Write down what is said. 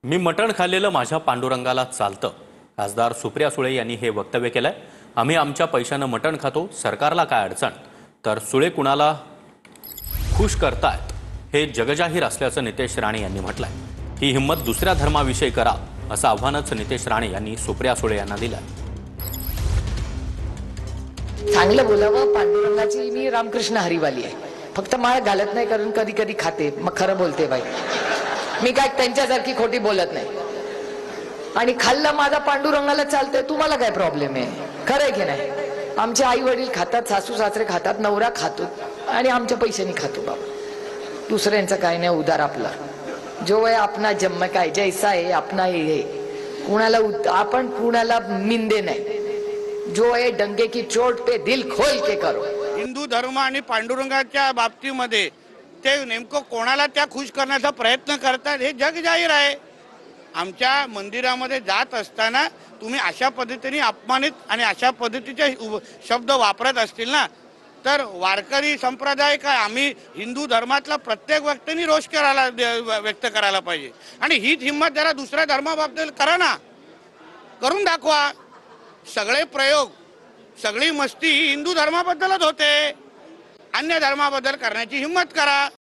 मी मटण खाल्लेलं माझ्या पांडुरंगाला चालतं. खासदार सुप्रिया सुळे यांनी हे वक्तव्य केलंय. आम्ही आमच्या पैशानं मटण खातो, सरकारला काय अडचण. तर सुळे कुणाला खुश करतायत हे जगजाहीर असल्याचं नितेश राणे यांनी म्हटलंय. ही हिंमत दुसऱ्या धर्माविषयी करा असं आव्हानच नितेश राणे यांनी सुप्रिया सुळे यांना दिलंय. चांगलं बोलावं. पांडुरंगाची मी रामकृष्ण हरिवाली आहे, फक्त माळ घालत नाही, कारण कधी कधी खाते, मग खरं बोलते बाई. मी काय त्यांच्यासारखी खोटी बोलत नाही. आणि खाल्लं माझा पांडुरंगाला चालतंय, तुम्हाला काय प्रॉब्लेम आहे? खरंय की नाही? आमचे आई वडील खातात, सासू सासरे खातात, नवरा खातो, आणि आमच्या पैशानी खातो बाबा. दुसऱ्यांचं काय नाही, उदार आपला. जो है अपना जन्म काय जैसा है अपना हे. कुणाला आपण कुणाला निंदे नाही. जो है डंगे की चोट पे दिल खोल के करो. हिंदू धर्म आणि पांडुरंगाच्या बाबतीमध्ये ते नेमकं कोणाला त्या खुश करण्याचा प्रयत्न करतात हे जग जाहीर आहे. आमच्या मंदिरामध्ये जात असताना तुम्ही अशा पद्धतीने अपमानित आणि अशा पद्धतीचे शब्द वापरत असतील ना, तर वारकरी संप्रदाय काय, आम्ही हिंदू धर्मातला प्रत्येक व्यक्तीने रोष व्यक्त करायला पाहिजे. आणि हीच हिंमत जरा दुसऱ्या धर्माबद्दल करा ना, करून दाखवा. सगळे प्रयोग, सगळी मस्ती ही हिंदू धर्माबद्दलच होते. अन्य धर्माबद्दल करण्याची हिंमत करा.